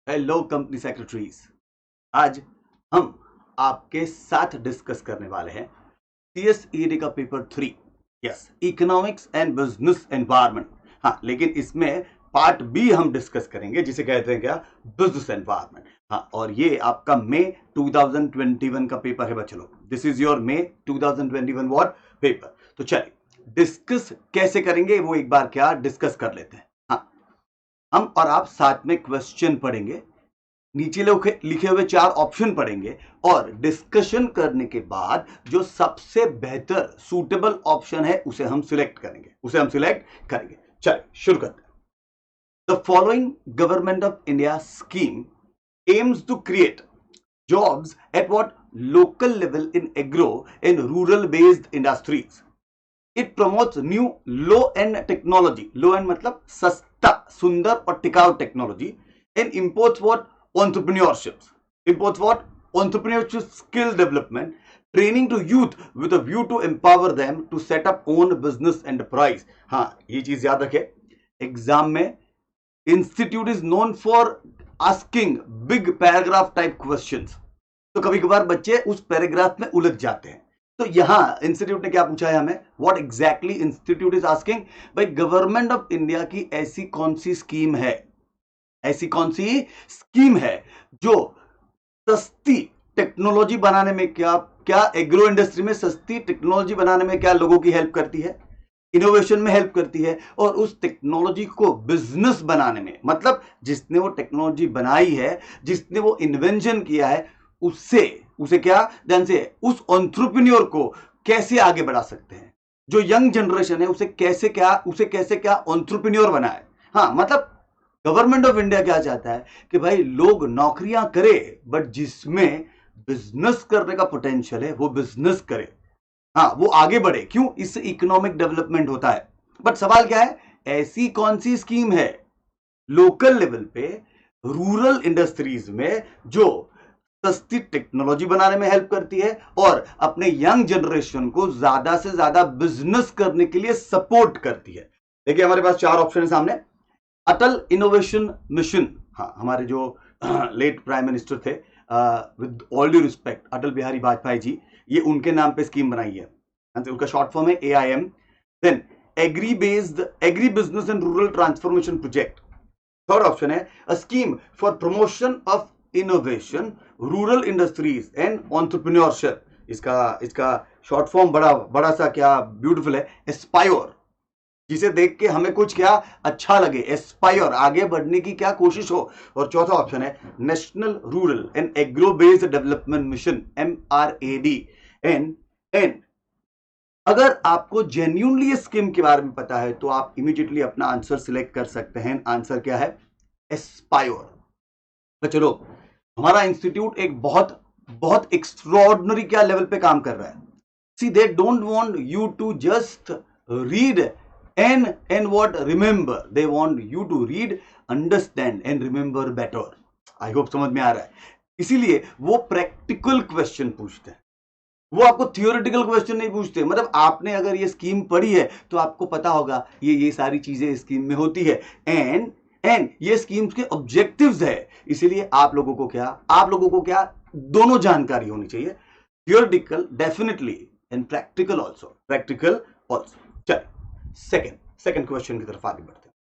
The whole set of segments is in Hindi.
Hello company secretaries. आज हम आपके साथ डिस्कस करने वाले हैं सीएसईडी का paper 3। Yes, economics and business environment. हाँ, लेकिन इसमें पार्ट बी हम डिस्कस करेंगे जिसे कहते हैं क्या, बिजनेस एनवायरनमेंट। हाँ, और ये आपका मई 2021 का पेपर है बच्चों लोग। This is your May 2021 what paper. तो चलिए डिस्कस कैसे करेंगे वो एक बार क्या डिस्कस कर लेते हैं। हाँ, हम और आप साथ में क्वेश्चन पढ़ेंगे, नीचे लिखे हुए 4 ऑप्शन पढ़ेंगे और डिस्कशन करने के बाद जो सबसे बेहतर सूटेबल ऑप्शन है उसे हम सिलेक्ट करेंगे। चलिए शुरू करते हैं। The following government of India scheme aims to create jobs at what local level in agro and rural based industries. It promotes new low end technology, low end मतलब सस्ता, सुंदर और टिकाऊ technology, and imports what entrepreneurship, skill development, training to youth with a view to empower them to set up own business enterprise. हाँ, ये चीज याद रखें एग्जाम में। Institute is known for asking big paragraph type questions, तो कभी कभार बच्चे उस पैराग्राफ में उलझ जाते हैं। तो यहां इंस्टीट्यूट ने क्या पूछा है हमें, what exactly institute is asking. भाई गवर्नमेंट ऑफ इंडिया की ऐसी कौन सी स्कीम है जो सस्ती टेक्नोलॉजी बनाने में क्या एग्रो इंडस्ट्री में सस्ती टेक्नोलॉजी बनाने में क्या लोगों की हेल्प करती है, इनोवेशन में हेल्प करती है, और उस टेक्नोलॉजी को बिजनेस बनाने में, मतलब जिसने वो टेक्नोलॉजी बनाई है, जिसने वो इन्वेंशन किया है, उसे क्या ध्यान से, उस एंटरप्रेन्योर को कैसे आगे बढ़ा सकते हैं, जो यंग जनरेशन है उसे कैसे क्या एंटरप्रेन्योर बनाए। हाँ, मतलब गवर्नमेंट ऑफ इंडिया क्या चाहता है कि भाई लोग नौकरियां करे, बट जिसमें बिजनेस करने का पोटेंशियल है वो बिजनेस करे। हाँ, वो आगे बढ़े। क्यों? इससे इकोनॉमिक डेवलपमेंट होता है। बट सवाल क्या है, ऐसी कौन सी स्कीम है लोकल लेवल पे रूरल इंडस्ट्रीज में जो सस्ती टेक्नोलॉजी बनाने में हेल्प करती है और अपने यंग जनरेशन को ज्यादा से ज्यादा बिजनेस करने के लिए सपोर्ट करती है। देखिए हमारे पास 4 ऑप्शन है सामने। अटल इनोवेशन मिशन, हाँ, हमारे जो लेट प्राइम मिनिस्टर थे, with all due respect, Atal Bihari Vajpayee ji, ये उनके नाम पे स्कीम बनाई है, उनका शॉर्ट फॉर्म है AIM। Then agri business and rural transformation project. Third option है a scheme for promotion of innovation, rural industries and entrepreneurship. इसका शॉर्ट फॉर्म बड़ा सा क्या ब्यूटीफुल है, एस्पायर, जिसे देख के हमें कुछ क्या अच्छा लगे, एस्पायर, आगे बढ़ने की क्या कोशिश हो। और चौथा ऑप्शन है national rural and agro based development mission, MRAD। And अगर आपको जेन्युइनली इस स्कीम के बारे में पता है तो आप इमीडिएटली अपना आंसर सिलेक्ट कर सकते हैं। आंसर क्या है, एस्पायर। तो चलो, हमारा इंस्टीट्यूट एक बहुत एक्स्ट्रॉर्डिनरी क्या लेवल पे काम कर रहा है। See, they don't want you to just read and what remember, they want you to read, understand and remember better. I hope समझ में आ रहा है। इसीलिए वो प्रैक्टिकल क्वेश्चन पूछते हैं, वो आपको थियोरेटिकल क्वेश्चन नहीं पूछते। मतलब आपने अगर ये स्कीम पढ़ी है तो आपको पता होगा ये सारी चीजें स्कीम में होती है, एंड ये स्कीम्स के ऑब्जेक्टिव्स है। इसीलिए आप लोगों को क्या दोनों जानकारी होनी चाहिए, theoretical definitely and practical also. चलिए सेकेंड क्वेश्चन की तरफ आगे बढ़ते हैं।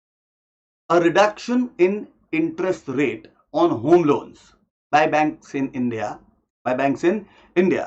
A reduction in interest rate on home loans by banks in India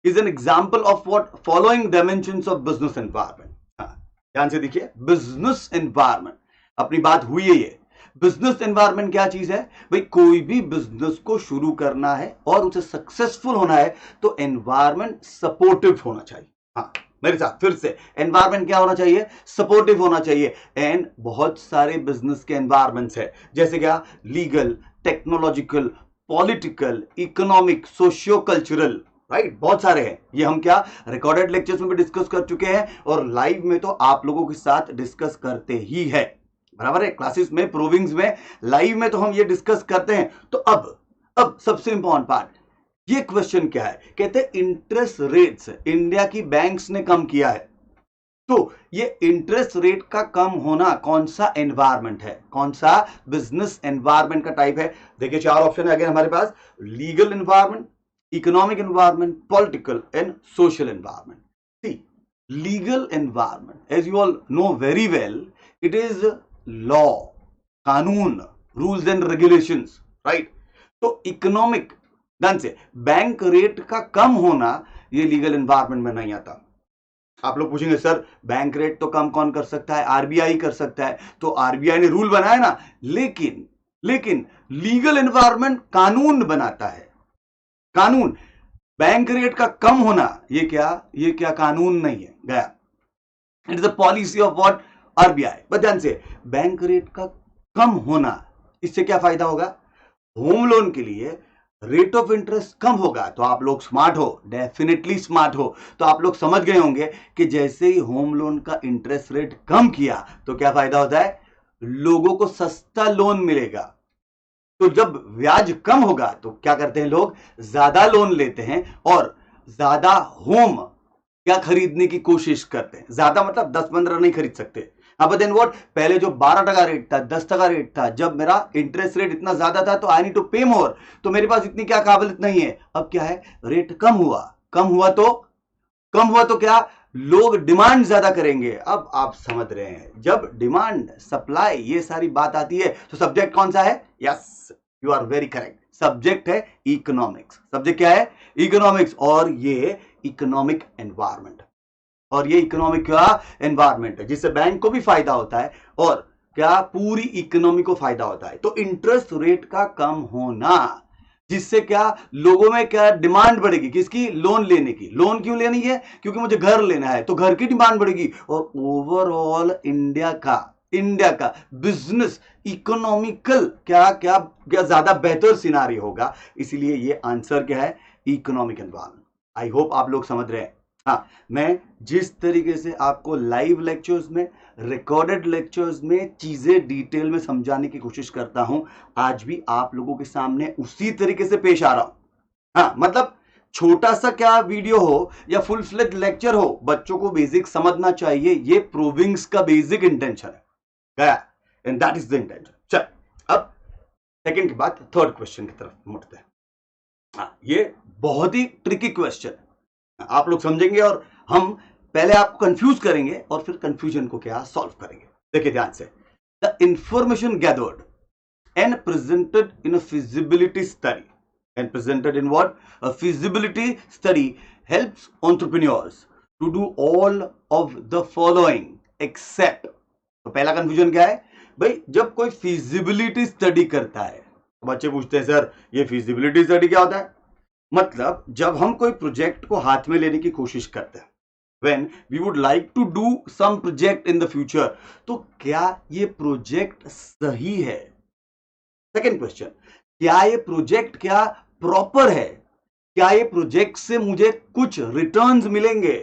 is an example of what following dimensions of business environment. ध्यान से देखिए, बिजनेस एनवायरमेंट, अपनी बात हुई है ये। बिजनेस एनवायरमेंट क्या चीज है भाई, कोई भी बिजनेस को शुरू करना है और उसे सक्सेसफुल होना है तो एनवायरमेंट सपोर्टिव होना चाहिए। हाँ, मेरे साथ फिर से, एनवायरमेंट क्या होना चाहिए, सपोर्टिव होना चाहिए। एंड बहुत सारे बिजनेस के एनवायरमेंट्स है, जैसे क्या legal, technological, political, economic, socio cultural, right, बहुत सारे हैं। ये हम क्या रिकॉर्डेड लेक्चर्स में भी डिस्कस कर चुके हैं और लाइव में तो आप लोगों के साथ डिस्कस करते ही है, बराबर है। क्लासेस में, प्रूविंग्स में, लाइव में तो हम ये डिस्कस करते हैं। तो अब सबसे इंपॉर्टेंट पार्ट, ये क्वेश्चन क्या है, कहते हैं इंटरेस्ट रेट्स इंडिया की बैंक्स ने कम किया है। तो ये इंटरेस्ट रेट का कम होना कौन सा एनवायरमेंट है, कौन सा बिजनेस एनवायरमेंट का टाइप है? देखिए 4 ऑप्शन है अगेन हमारे पास, legal environment, economic environment, political and social environment. See, legal environment as you all know very well, it is law, कानून, रूल्स एंड रेगुलेशंस, राइट? तो इकोनॉमिक, ध्यान से, बैंक रेट का कम होना ये लीगल एनवायरमेंट में नहीं आता। आप लोग पूछेंगे सर बैंक रेट तो कम कौन कर सकता है? आरबीआई कर सकता है। तो आरबीआई ने रूल बनाया ना, लेकिन लीगल एनवायरमेंट कानून बनाता है, कानून। बैंक रेट का कम होना ये क्या कानून नहीं है, गया। It is a policy of what? RBI. But ध्यान से, बैंक रेट का कम होना, इससे क्या फायदा होगा? होम लोन के लिए रेट ऑफ इंटरेस्ट कम होगा, तो आप लोग स्मार्ट हो, डेफिनेटली स्मार्ट हो, तो आप लोग समझ गए होंगे कि जैसे ही होम लोन का इंटरेस्ट रेट कम किया तो क्या फायदा होता है? लोगों को सस्ता लोन मिलेगा। तो जब ब्याज कम होगा तो क्या करते हैं लोग? ज्यादा लोन लेते हैं और ज्यादा होम क्या खरीदने की कोशिश करते हैं। ज्यादा मतलब 10-15 नहीं खरीद सकते। अब देन व्हाट, पहले जो 12% रेट था, 10% रेट था, जब मेरा इंटरेस्ट रेट इतना ज्यादा था तो आई नीड टू पे मोर, तो मेरे पास इतनी क्या काबिलियत नहीं है। अब क्या है? रेट कम हुआ तो क्या? लोग डिमांड ज्यादा करेंगे। अब आप समझ रहे हैं, जब डिमांड सप्लाई ये सारी बात आती है तो सब्जेक्ट कौन सा है? Yes, you are very correct, subject है इकोनॉमिक्स। सब्जेक्ट क्या है? इकोनॉमिक्स। और ये इकोनॉमिक एनवायरमेंट, और ये इकोनॉमिक का एनवायरमेंट है जिससे बैंक को भी फायदा होता है और क्या पूरी इकोनॉमी को फायदा होता है। तो इंटरेस्ट रेट का कम होना, जिससे क्या लोगों में क्या डिमांड बढ़ेगी? किसकी? लोन लेने की। लोन क्यों लेनी है? क्योंकि मुझे घर लेना है, तो घर की डिमांड बढ़ेगी और ओवरऑल इंडिया का बिजनेस इकोनॉमिकल क्या क्या क्या ज्यादा बेहतर सिनारी होगा। इसलिए ये आंसर क्या है? Economic environment. आई होप आप लोग समझ रहे हैं। हाँ, मैं जिस तरीके से आपको लाइव लेक्चर्स में, रिकॉर्डेड लेक्चर्स में चीजें डिटेल में समझाने की कोशिश करता हूं, आज भी आप लोगों के सामने उसी तरीके से पेश आ रहा हूं। हाँ, मतलब छोटा सा क्या वीडियो हो या फुल फ्लेज लेक्चर हो, बच्चों को बेसिक समझना चाहिए। ये प्रूविंग्स का बेसिक इंटेंशन है, गया, and that is the intention. चल, अब सेकंड के बाद थर्ड क्वेश्चन की तरफ मुड़ते हैं। हाँ, ये बहुत ही ट्रिकी क्वेश्चन है, आप लोग समझेंगे और हम पहले आपको कंफ्यूज करेंगे और फिर कंफ्यूजन को क्या सॉल्व करेंगे। देखिए ध्यान से, the information gathered and presented in a feasibility study, and presented in what? A feasibility study helps entrepreneurs to do all of the following except, तो पहला कंफ्यूजन क्या है भाई? जब कोई feasibility study करता है, बच्चे पूछते हैं सर ये feasibility study क्या होता है? मतलब जब हम कोई प्रोजेक्ट को हाथ में लेने की कोशिश करते हैं, when we would like to do some project in the future, तो क्या ये प्रोजेक्ट सही है? सेकेंड क्वेश्चन, क्या ये प्रोजेक्ट क्या प्रॉपर है? क्या ये प्रोजेक्ट से मुझे कुछ रिटर्न्स मिलेंगे?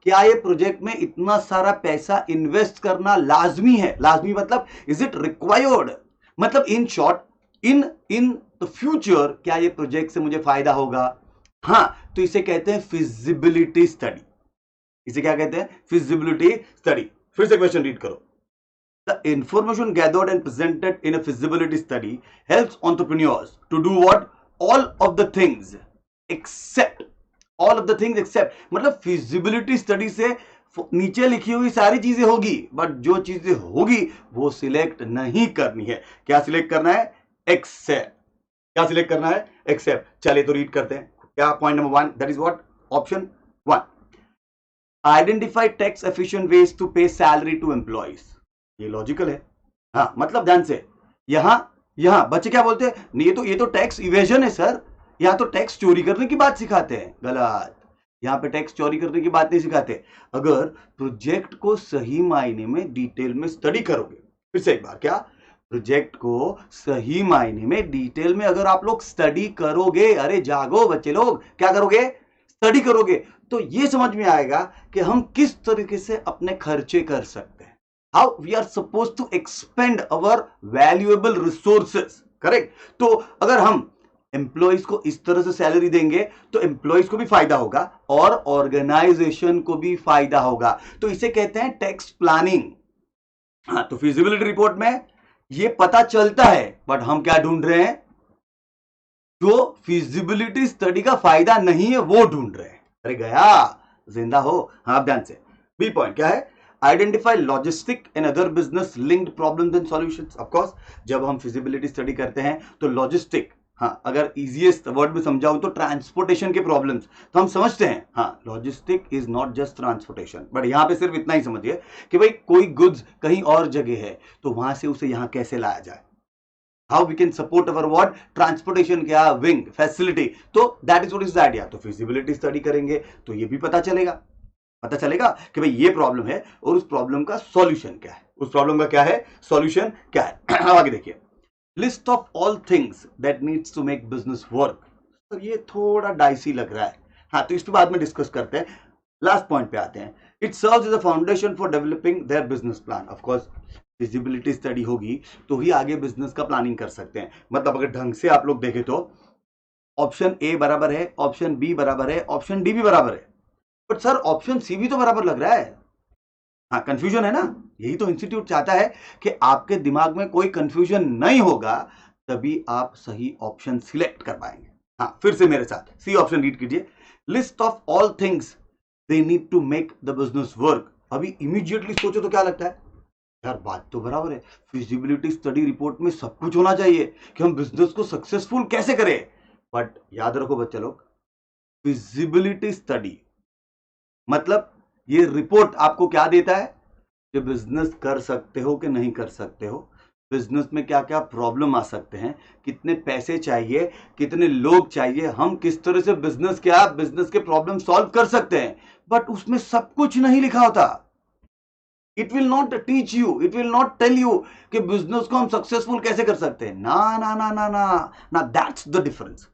क्या ये प्रोजेक्ट में इतना सारा पैसा इन्वेस्ट करना लाजमी है? लाजमी मतलब इज इट रिक्वायर्ड? मतलब in short, in the future क्या ये प्रोजेक्ट से मुझे फायदा होगा? हाँ, तो इसे कहते हैं फिजिबिलिटी स्टडी। इसे क्या कहते हैं? Feasibility study. फिर से क्वेश्चन रीड करो। The information gathered and presented in a feasibility study helps entrepreneurs to do what? All of the things except, all of the things except, मतलब feasibility study से नीचे लिखी हुई सारी चीजें होगी, बट जो चीजें होगी वो सिलेक्ट नहीं करनी है। क्या सिलेक्ट करना है? एक्सेप्ट। क्या सिलेक्ट करना है? एक्सेप्ट। चलिए तो रीड करते हैं। क्या point number 1, that is what? Option 1, identify tax efficient ways to pay salary to employees. ये लॉजिकल है। हाँ, मतलब ध्यान से, यहां बच्चे क्या बोलते हैं? ये तो टैक्स इवेजन है सर, यहां तो टैक्स चोरी करने की बात सिखाते हैं। गलत, यहां पे टैक्स चोरी करने की बात नहीं सिखाते। अगर प्रोजेक्ट को सही मायने में डिटेल में स्टडी करोगे, फिर से एक बार, क्या? प्रोजेक्ट को सही मायने में डिटेल में अगर आप लोग स्टडी करोगे, अरे जागो बच्चे लोग, क्या करोगे? स्टडी करोगे, तो ये समझ में आएगा कि हम किस तरीके से अपने खर्चे कर सकते हैं, how we are supposed to expend our valuable resources, correct? तो अगर हम एम्प्लॉइज को इस तरह से सैलरी देंगे तो एम्प्लॉइज को भी फायदा होगा और ऑर्गेनाइजेशन को भी फायदा होगा। तो इसे कहते हैं टैक्स प्लानिंग। हाँ, तो फिजिबिलिटी रिपोर्ट में ये पता चलता है, बट हम क्या ढूंढ रहे हैं? जो फिजिबिलिटी स्टडी का फायदा नहीं है वो ढूंढ रहे हैं। अरे गया, जिंदा हो। हाँ, ध्यान से। बी पॉइंट क्या है? Identify logistic and other business linked problems and solutions. Of course जब हम फिजिबिलिटी स्टडी करते हैं तो लॉजिस्टिक, हाँ, अगर इजीएस्ट वर्ड में समझाऊं तो ट्रांसपोर्टेशन के प्रॉब्लम्स तो हम समझते हैं। हाँ, logistic is not just transportation, but यहां पे सिर्फ इतना ही समझिए कि भाई कोई गुड्स कहीं और जगह है तो वहां से उसे यहां कैसे लाया जाए। How we can support our what transportation, क्या विंग फैसिलिटी। तो that is what is the idea. तो फिजिबिलिटी स्टडी करेंगे तो ये भी पता चलेगा कि भाई ये प्रॉब्लम है और उस प्रॉब्लम का सॉल्यूशन क्या है। उस प्रॉब्लम का क्या है, सॉल्यूशन क्या है। आगे देखिए, list of all things that needs to make business work. तो ये थोड़ा डाइसी लग रहा है। हाँ, तो इस पे बाद में डिस्कस करते हैं। लास्ट पॉइंट पे आते हैं। It serves as a foundation for developing their business plan. Of course feasibility study होगी तो ही आगे बिजनेस का प्लानिंग कर सकते हैं। मतलब अगर ढंग से आप लोग देखें तो ऑप्शन ए बराबर है, ऑप्शन बी बराबर है, ऑप्शन डी भी बराबर है, बट सर ऑप्शन सी भी तो बराबर लग रहा है। हाँ, कंफ्यूजन है ना। यही तो इंस्टीट्यूट चाहता है कि आपके दिमाग में कोई कंफ्यूजन नहीं होगा, तभी आप सही ऑप्शन सिलेक्ट कर पाएंगे। हाँ, फिर से मेरे साथ सी ऑप्शन रीड कीजिए। List of all things they need to make the business work. अभी इमीडिएटली सोचो तो क्या लगता है? यार बात तो बराबर है, फिजिबिलिटी स्टडी रिपोर्ट में सब कुछ होना चाहिए कि हम बिजनेस को सक्सेसफुल कैसे करें। बट याद रखो बच्चे लोग, फिजिबिलिटी स्टडी मतलब ये रिपोर्ट आपको क्या देता है कि बिजनेस कर सकते हो कि नहीं कर सकते हो, बिजनेस में क्या क्या प्रॉब्लम आ सकते हैं, कितने पैसे चाहिए, कितने लोग चाहिए, हम किस तरह से बिजनेस के प्रॉब्लम सॉल्व कर सकते हैं। बट उसमें सब कुछ नहीं लिखा होता। It will not teach you, it will not tell you कि बिजनेस को हम सक्सेसफुल कैसे कर सकते हैं। ना ना ना ना ना ना, दैट्स द डिफरेंस।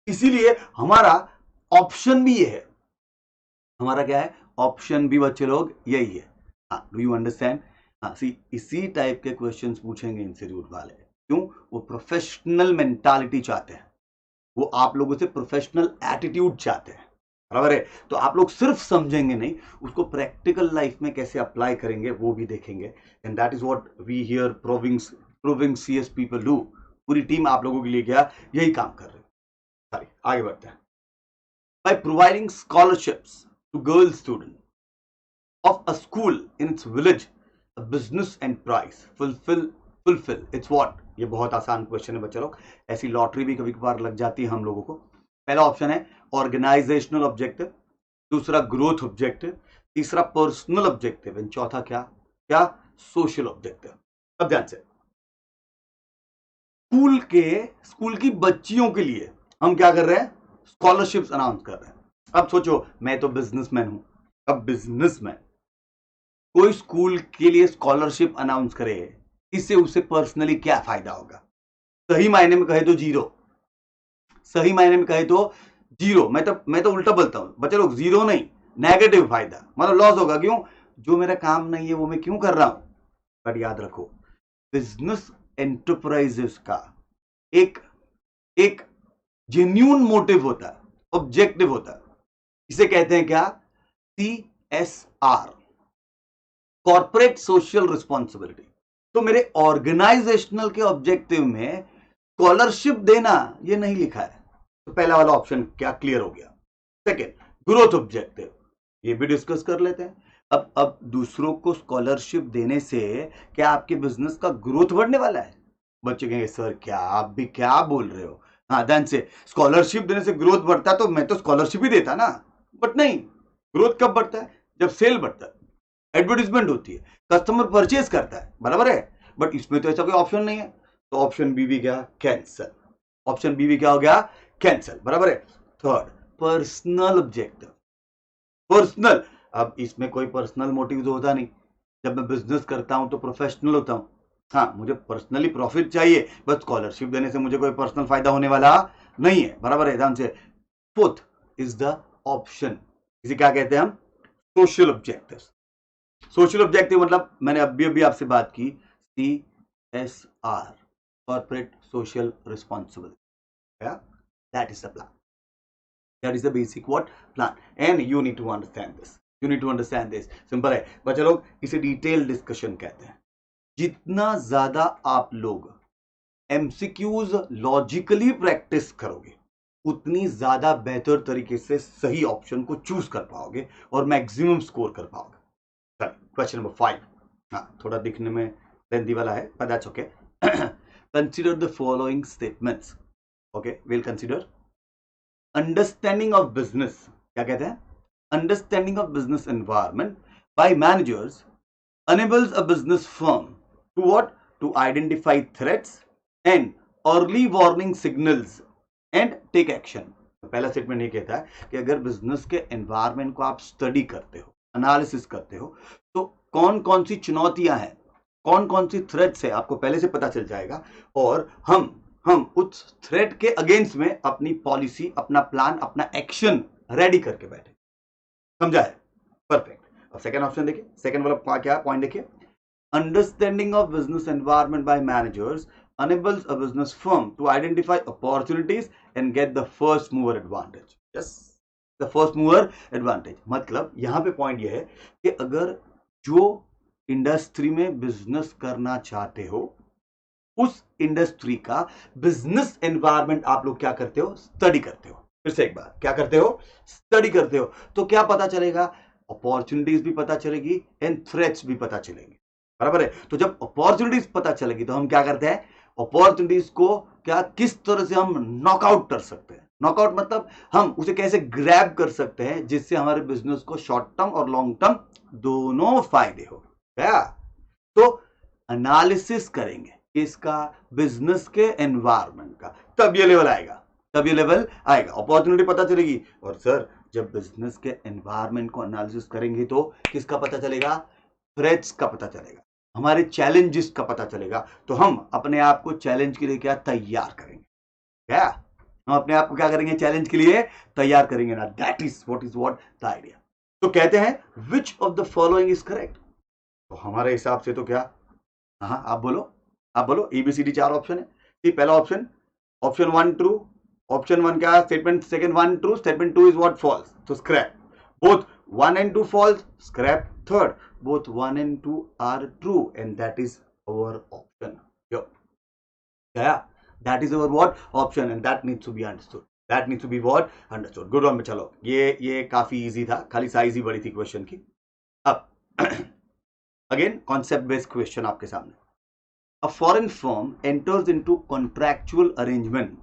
इसीलिए हमारा ऑप्शन भी ये है। हमारा क्या है? ऑप्शन भी बच्चे लोग यही है। हाँ, डू यू अंडरस्टैंड? हाँ, सी इसी टाइप के क्वेश्चंस पूछेंगे इंस्टीट्यूट वाले। क्यों? वो प्रोफेशनल मेंटालिटी चाहते हैं, वो आप लोगों से प्रोफेशनल एटीट्यूड चाहते हैं। बराबर है? तो आप लोग सिर्फ समझेंगे नहीं, उसको प्रैक्टिकल लाइफ में कैसे अप्लाई करेंगे वो भी देखेंगे। And that is what we here proving CS people do. पूरी टीम आप लोगों के लिए क्या यही काम कर रही है। सॉरी, आगे बढ़ते हैं। By providing scholarships to girl student of a school in its village, a business enterprise fulfill its what? ये बहुत आसान क्वेश्चन है बच्चे लोग, ऐसी लॉटरी भी कभी कभार लग जाती है हम लोगों को। पहला ऑप्शन है ऑर्गेनाइजेशनल ऑब्जेक्टिव, दूसरा ग्रोथ ऑब्जेक्टिव, तीसरा पर्सनल ऑब्जेक्टिव एंड चौथा क्या क्या सोशल ऑब्जेक्टिव। अब ध्यान से, स्कूल की बच्चियों के लिए हम क्या कर रहे हैं? स्कॉलरशिप्स अनाउंस कर रहे हैं। अब सोचो, मैं तो बिजनेसमैन हूं। अब बिजनेसमैन कोई स्कूल के लिए स्कॉलरशिप अनाउंस करे, इससे उसे पर्सनली क्या फायदा होगा? सही मायने में कहे तो जीरो। सही मायने में कहे तो जीरो। मैं तो उल्टा बोलता हूं बच्चे लोग, जीरो नहीं, नेगेटिव फायदा, मतलब लॉस होगा। क्यों? जो मेरा काम नहीं है वो मैं क्यों कर रहा हूं? बट याद रखो, बिजनेस एंटरप्राइजेस का एक एक जेन्यून मोटिव होता है, ऑब्जेक्टिव होता है। इसे कहते हैं क्या? CSR, corporate social responsibility. तो मेरे ऑर्गेनाइजेशनल के ऑब्जेक्टिव में स्कॉलरशिप देना ये नहीं लिखा है। तो पहला वाला ऑप्शन क्या क्लियर हो गया। सेकेंड, ग्रोथ ऑब्जेक्टिव, ये भी डिस्कस कर लेते हैं। अब दूसरों को स्कॉलरशिप देने से क्या आपके बिजनेस का ग्रोथ बढ़ने वाला है? बच्चे कहेंगे सर क्या आप भी क्या बोल रहे हो। हाँ, ध्यान से, स्कॉलरशिप देने से ग्रोथ बढ़ता तो मैं तो स्कॉलरशिप ही देता ना। बट नहीं, ग्रोथ कब बढ़ता है? जब सेल बढ़ता है, एडवर्टीजमेंट होती है, कस्टमर परचेज करता है। बराबर है? बट इसमें तो ऐसा कोई ऑप्शन नहीं है, तो ऑप्शन बी भी क्या? कैंसल। ऑप्शन बी भी क्या हो गया? कैंसल। बराबर है? Third, personal objective. पर्सनल, अब इसमें कोई पर्सनल मोटिव तो होता नहीं। जब मैं बिजनेस करता हूं तो प्रोफेशनल होता हूं। हाँ, मुझे पर्सनली प्रॉफिट चाहिए, बस स्कॉलरशिप देने से मुझे कोई पर्सनल फायदा होने वाला नहीं है। बराबर है? ध्यान से, फोर्थ इज द ऑप्शन, इसे क्या कहते हैं हम? Social objective. सोशल ऑब्जेक्टिव मतलब मैंने अभी आपसे बात की, CSR, corporate social responsibility. That is the plan. That is the basic what plan, and you need to understand this. You need to understand this. Simple है बच्चे लोग, इसे डिटेल डिस्कशन कहते हैं. जितना ज्यादा आप लोग एमसीक्यूज लॉजिकली प्रैक्टिस करोगे, उतनी ज्यादा बेहतर तरीके से सही ऑप्शन को चूज कर पाओगे और मैक्सिमम स्कोर कर पाओगे. चलिए क्वेश्चन नंबर 5. हाँ, थोड़ा दिखने में लेंथी वाला है, but that's okay. Consider the following statements. Okay, we'll consider. Understanding of business, क्या कहते हैं? Understanding of business environment by managers enables a business firm to what? To identify threats and early warning signals and take action. पहला स्टेटमेंट ये कहता है कि अगर बिजनेस के एनवायरनमेंट को आप स्टडी करते हो, एनालिसिस करते हो, तो कौन कौन सी चुनौतियां हैं, कौन कौन सी थ्रेट्स है, आपको पहले से पता चल जाएगा और हम उस थ्रेट के अगेंस्ट में अपनी पॉलिसी, अपना प्लान, अपना एक्शन रेडी करके बैठे. समझा है? परफेक्ट. अब सेकंड ऑप्शन देखिए, सेकंड वाला क्या पॉइंट देखिए. Understanding of business environment by managers enables a business firm to identify opportunities and get the first mover advantage. Yes, the first mover advantage. मतलब यहां पे पॉइंट ये है कि अगर जो इंडस्ट्री में बिजनेस करना चाहते हो, उस इंडस्ट्री का बिजनेस एनवायरनमेंट आप लोग क्या करते हो? स्टडी करते हो. फिर से एक बार, क्या करते हो? स्टडी करते हो. तो क्या पता चलेगा? अपॉर्चुनिटीज भी पता चलेगी एंड थ्रेट्स भी पता चलेंगे. बराबर है? तो जब अपॉर्चुनिटीज पता चलेगी तो हम क्या करते हैं? अपॉर्चुनिटीज को क्या, किस तरह से हम नॉकआउट कर सकते हैं. नॉकआउट मतलब हम उसे कैसे ग्रैब कर सकते हैं जिससे हमारे बिजनेस को शॉर्ट टर्म और लॉन्ग टर्म दोनों फायदे हो. क्या? तो एनालिसिस करेंगे इसका, बिजनेस के एनवायरनमेंट का, तब ये लेवल आएगा, तब ये लेवल आएगा. अपॉर्चुनिटी पता चलेगी. और सर जब बिजनेस के एनवायरनमेंट को एनालिसिस करेंगे तो किसका पता चलेगा? थ्रेट्स का पता चलेगा, हमारे चैलेंजेस का पता चलेगा. तो हम अपने आप को चैलेंज के लिए क्या तैयार करेंगे? क्या हम अपने आप को क्या करेंगे? चैलेंज के लिए तैयार करेंगे ना. That is what the idea. तो कहते हैं which of the following is correct. तो हमारे हिसाब से तो क्या, हाँ आप बोलो, आप बोलो. एबीसीडी 4 ऑप्शन है. पहला ऑप्शन 1 ट्रू. ऑप्शन 1 क्या? Statement second 1 true, statement 2 is what? False. तो scrap. Both 1 and 2 false, scrap. Third, both 1 and 2 are true, and that is our option. Yeah, that is our what? Option, and that needs to be understood. That needs to be what? Understood. Good one. चलो, ये काफी easy था, खाली साइज ही बड़ी थी क्वेश्चन की. अब अगेन कॉन्सेप्ट बेस्ड क्वेश्चन आपके सामने. A foreign firm enters into contractual arrangement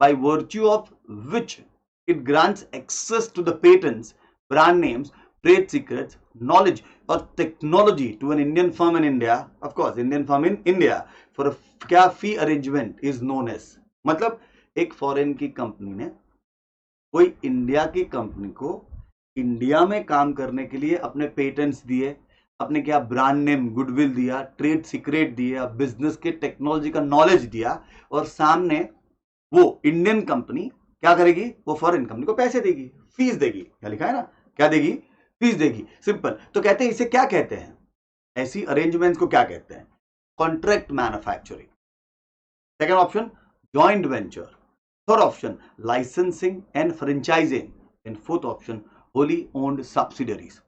by virtue of which it grants access to the patents, brand names, trade secrets, knowledge or technology to an Indian firm in India. Of course, Indian firm in India for a क्या fee arrangement is known as. मतलब एक फॉरेन की कंपनी ने कोई इंडिया की कंपनी को इंडिया में काम करने के लिए अपने पेटेंट्स दिए, अपने क्या ब्रांड नेम, गुडविल दिया, ट्रेड सीक्रेट दिया, बिजनेस के टेक्नोलॉजी का नॉलेज दिया, और सामने वो इंडियन कंपनी क्या करेगी? वो फॉरेन कंपनी को पैसे देगी, फीस देगी. क्या लिखा है ना? क्या देगी? फीस देगी. सिंपल. तो कहते हैं इसे क्या कहते हैं? ऐसी अरेंजमेंट्स को क्या कहते हैं? Contract manufacturing. Second option joint venture. Third option licensing and franchising. And fourth option wholly owned subsidiaries.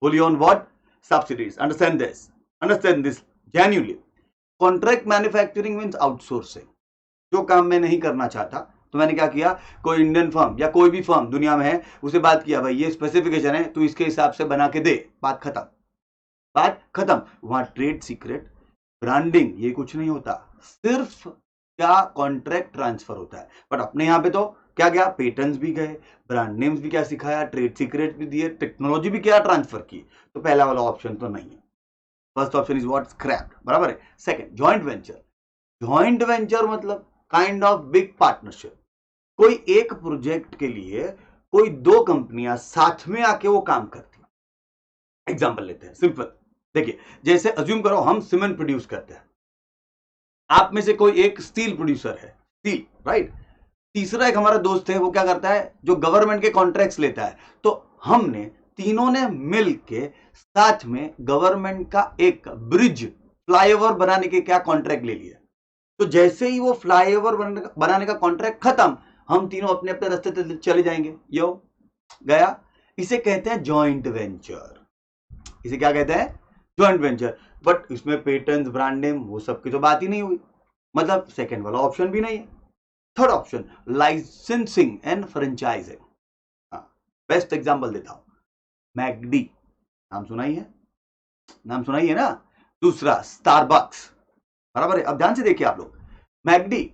Wholly owned what? Subsidiaries. Understand this genuinely. Contract manufacturing means outsourcing. जो काम मैं नहीं करना चाहता तो मैंने क्या किया? कोई इंडियन फर्म या कोई भी फर्म दुनिया में है, उसे बात किया, भाई ये स्पेसिफिकेशन है, तू इसके हिसाब से बना के दे. बात खत्म, बात खत्म. वहां ट्रेड सीक्रेट, ब्रांडिंग, ये कुछ नहीं होता. सिर्फ क्या? कॉन्ट्रैक्ट ट्रांसफर होता है. बट अपने यहां पे तो क्या गया? पेटेंट्स भी गए, ब्रांड नेम्स भी क्या सिखाया, ट्रेड सीक्रेट भी दिए, टेक्नोलॉजी भी क्या ट्रांसफर की. तो पहला वाला ऑप्शन तो नहीं है. First option is what? Scraped. बराबर है. Second joint venture. Joint venture मतलब काइंड ऑफ बिग पार्टनरशिप. कोई एक प्रोजेक्ट के लिए कोई 2 कंपनियां साथ में आके वो काम करती हैं. एग्जांपल लेते हैं, सिंपल. देखिए, जैसे अज्यूम करो हम सीमेंट प्रोड्यूस करते हैं, आप में से कोई एक स्टील प्रोड्यूसर है, स्टील, राइट. तीसरा एक हमारा दोस्त है, वो क्या करता है? जो गवर्नमेंट के कॉन्ट्रैक्ट्स लेता है. तो हमने तीनों ने मिल के साथ में गवर्नमेंट का एक ब्रिज, फ्लाईओवर बनाने के क्या कॉन्ट्रैक्ट ले लिया. तो जैसे ही वो फ्लाईओवर बनाने का कॉन्ट्रैक्ट खत्म, हम तीनों अपने अपने रास्ते चले जाएंगे। यो गया, इसे कहते हैं जॉइंट वेंचर। इसे क्या कहते हैं? Joint venture. बट इसमें पेटेंट, ब्रांड नेम, वो सब की तो बात ही नहीं हुई, मतलब सेकंड वाला ऑप्शन भी नहीं है। Third option, licensing and franchising. Best example देता हूं, मैकडी, नाम सुना ही है, नाम सुना ही है ना। दूसरा स्टारबक्स, बराबर है। अब ध्यान से देखिए आप लोग, मैकडी,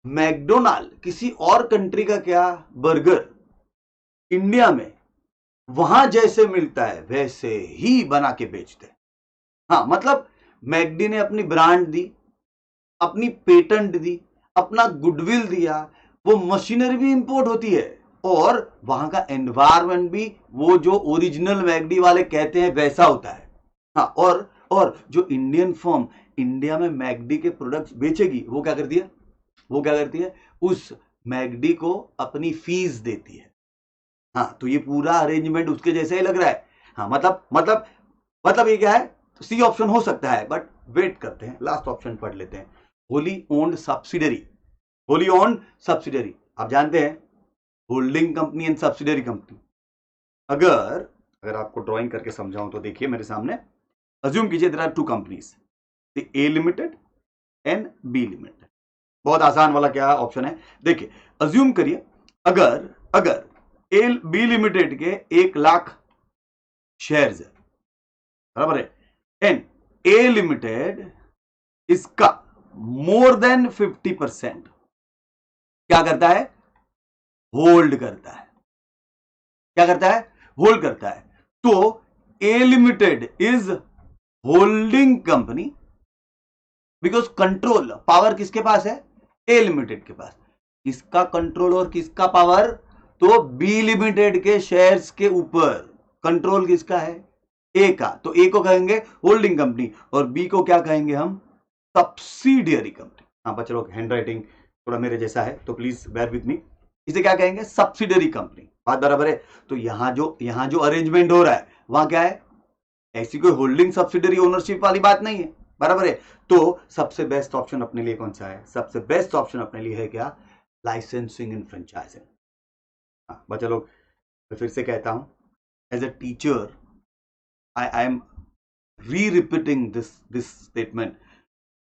मैकडोनाल्ड किसी और कंट्री का क्या बर्गर इंडिया में वहां जैसे मिलता है वैसे ही बना के बेचते हैं। हाँ, मतलब मैकडी ने अपनी ब्रांड दी, अपनी पेटेंट दी, अपना गुडविल दिया, वो मशीनरी भी इंपोर्ट होती है और वहां का एनवायरनमेंट भी वो जो ओरिजिनल मैकडी वाले कहते हैं वैसा होता है। हाँ, और जो इंडियन फर्म इंडिया में मैकडी के प्रोडक्ट्स बेचेगी, वो क्या करती है? वो क्या करती है? उस मैकडी को अपनी फीस देती है। हाँ, तो ये पूरा अरेंजमेंट उसके जैसे ही लग रहा है। हाँ, मतलब ये क्या है? सी ऑप्शन हो सकता है, बट वेट करते हैं, लास्ट ऑप्शन पढ़ लेते हैं। Wholly owned subsidiary. Wholly owned subsidiary, आप जानते हैं holding company and subsidiary company. अगर आपको ड्राइंग करके समझाऊं तो देखिए मेरे सामने, अज्यूम कीजिए there are two companies, A limited and B limited. बहुत आसान वाला क्या ऑप्शन है, देखिए अज्यूम करिए, अगर बी लिमिटेड के 1,00,000 शेयर्स है, बराबर है, एंड ए लिमिटेड इसका मोर देन 50% क्या करता है? होल्ड करता है। क्या करता है? होल्ड करता है। तो A limited is holding company, because control power किसके पास है? ए लिमिटेड के पास। किसका कंट्रोल और किसका पावर? तो बी लिमिटेड के शेयर्स के ऊपर कंट्रोल किसका है? ए का। तो ए को कहेंगे होल्डिंग कंपनी और बी को क्या कहेंगे हम? Subsidiary company. हाँ बच्चे लोग, हैंड राइटिंग थोड़ा मेरे जैसा है तो प्लीज बेयर विथ मी। इसे क्या कहेंगे? Subsidiary company. बात बराबर है। तो यहां जो अरेंजमेंट हो रहा है वहां क्या है? ऐसी कोई होल्डिंग सब्सिडियरी ओनरशिप वाली बात नहीं है, बराबर है। तो सबसे बेस्ट ऑप्शन अपने लिए कौन सा है? सबसे बेस्ट ऑप्शन अपने लिए है क्या? Licensing and franchising. हाँ बच्चा लोग, मैं फिर से कहता हूं, as a teacher I am re-repeating this statement.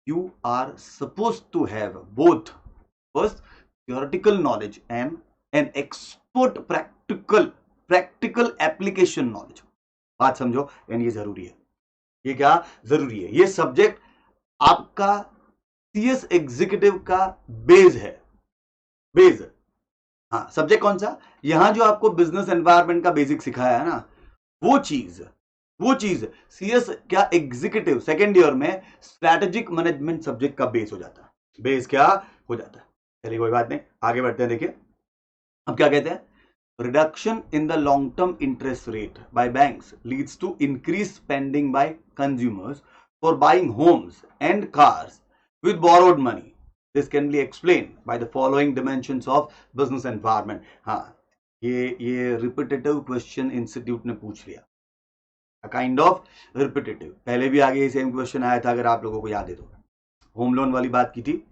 You are supposed to have both, first theoretical knowledge and an expert practical application knowledge. बात समझो, एंड ये जरूरी है। ये क्या जरूरी है? ये सब्जेक्ट आपका सीएस एग्जीक्यूटिव का बेस है। बेस, हाँ, सब्जेक्ट कौन सा? यहां जो आपको बिजनेस एनवायरनमेंट का बेसिक सिखाया है ना, वो चीज सीएस क्या एग्जीक्यूटिव सेकेंड ईयर में स्ट्रैटेजिक मैनेजमेंट सब्जेक्ट का बेस हो जाता है। बेस क्या हो जाता है? चलिए कोई बात नहीं, आगे बढ़ते हैं। देखिए अब क्या कहते हैं, reduction in the long term interest rate by banks leads to increase spending by consumers for buying homes and cars with borrowed money. This can be explain by the following dimensions of business environment. हाँ, ये रिपीटेटिव क्वेश्चन इंस्टीट्यूट ने पूछ लिया, काइंड ऑफ रिपीटेटिव. पहले भी आगे सेम क्वेश्चन आया था, अगर आप लोगों को याद है तो होम लोन वाली बात की थी.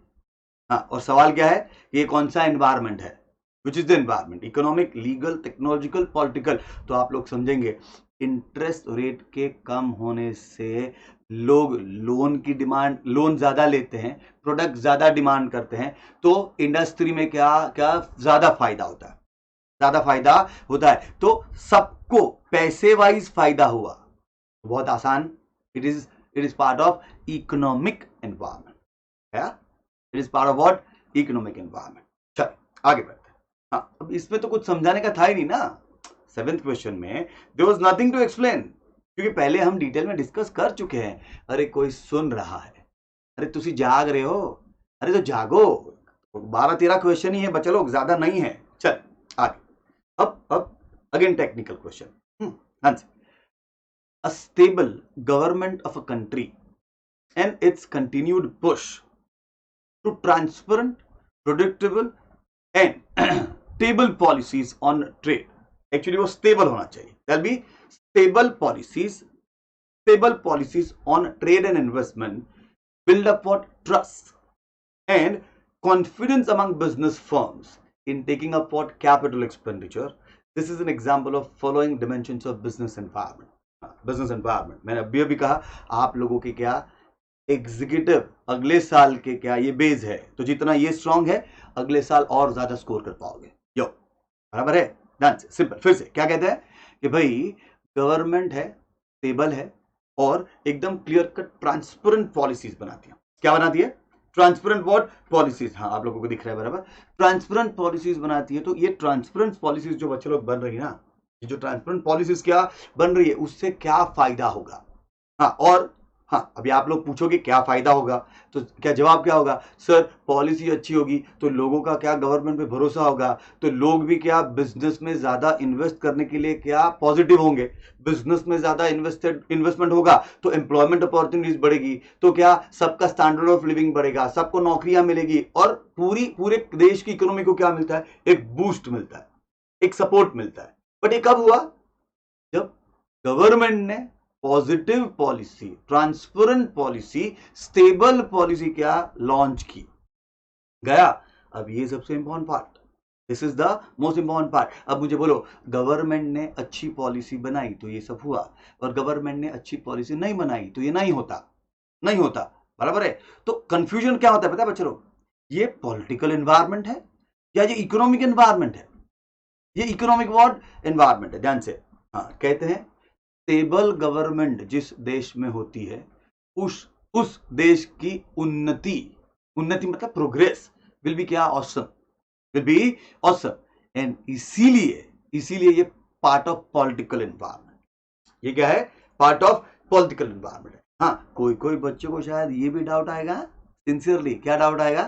हाँ, और सवाल क्या है? ये कौन सा एनवायरनमेंट है? Which is the environment? Economic, legal, technological, political. तो आप लोग समझेंगे इंटरेस्ट रेट के कम होने से लोग लोन की डिमांड, लोन ज्यादा लेते हैं, प्रोडक्ट ज्यादा डिमांड करते हैं, तो इंडस्ट्री में क्या क्या ज्यादा फायदा होता है? ज्यादा फायदा होता है. तो सबको पैसे वाइज फायदा हुआ. बहुत आसान. It is part of economic environment. It is part of what? Economic environment. चल आगे बढ़ते हैं. हाँ, अब इसमें तो कुछ समझाने का था ही नहीं ना. 7th क्वेश्चन में there was nothing to explain, क्योंकि पहले हम डिटेल में डिस्कस कर चुके हैं. अरे कोई सुन रहा है, अरे तुसी जाग रहे हो, अरे तो जागो. 12-13 क्वेश्चन ही है बच्चे लोग, ज्यादा नहीं है. चल आगे. अब again technical question. Answer. A stable government of a country and its continued push to transparent, predictable and stable policies on trade. Actually वो stable होना चाहिए. There'll be stable policies on trade and investment build up what? Trust and confidence among business firms in taking up what capital expenditure. This is an example of following dimensions of business environment. Business environment मैंने अभी कहा आप लोगों के क्या एग्जीक्यूटिव अगले साल के क्या ये बेस है, तो जितना ये स्ट्रांग है अगले साल और ज्यादा स्कोर कर पाओगे। यो बराबर है, डन, सिंपल। फिर से क्या कहते हैं कि भाई गवर्नमेंट है, स्टेबल है और एकदम क्लियर कट ट्रांसपेरेंट पॉलिसीज बनाती है। क्या बनाती है? Transparent what policies. हाँ, आप लोगों को दिख रहा है बराबर, ट्रांसपेरेंट पॉलिसीज बनाती है। तो ये ट्रांसपेरेंट पॉलिसीज जो बच्चे लोग बन रही है ना, ये जो ट्रांसपेरेंट पॉलिसीज क्या बन रही है, उससे क्या फायदा होगा? हाँ, और हाँ, अभी आप लोग पूछोगे क्या फायदा होगा, तो क्या जवाब क्या होगा? सर पॉलिसी अच्छी होगी तो लोगों का क्या गवर्नमेंट पे भरोसा होगा, तो लोग भी क्या बिजनेस में ज्यादा इन्वेस्ट करने के लिए क्या पॉजिटिव होंगे, बिजनेस में ज्यादा इन्वेस्टमेंट होगा तो एम्प्लॉयमेंट अपॉर्चुनिटीज बढ़ेगी, तो क्या सबका स्टैंडर्ड ऑफ लिविंग बढ़ेगा, सबको नौकरियां मिलेगी और पूरे देश की इकोनॉमी को क्या मिलता है? एक बूस्ट मिलता है, एक सपोर्ट मिलता है। बट ये कब हुआ? जब गवर्नमेंट ने positive policy, transparent policy, stable policy क्या लॉन्च की गया। अब ये सबसे important part, this is the most important part. अब मुझे बोलो, गवर्नमेंट ने अच्छी पॉलिसी बनाई तो ये सब हुआ, और गवर्नमेंट ने अच्छी पॉलिसी नहीं बनाई तो ये नहीं होता, नहीं होता, बराबर है। तो कंफ्यूजन क्या होता है पता है बच्चों? ये पॉलिटिकल एनवायरमेंट है या ये इकोनॉमिक एनवायरमेंट है? ये इकोनॉमिक व्हाट एनवायरमेंट है, ध्यान से। हाँ, कहते हैं स्टेबल गवर्नमेंट जिस देश में होती है उस देश की उन्नति मतलब प्रोग्रेस विल बी क्या? Awesome, will be awesome. And इसीलिए ये पार्ट ऑफ पॉलिटिकल एनवायरमेंट। ये क्या है? पार्ट ऑफ पॉलिटिकल एनवायरमेंट है। हाँ, कोई बच्चों को शायद ये भी डाउट आएगा, सिंसियरली क्या डाउट आएगा?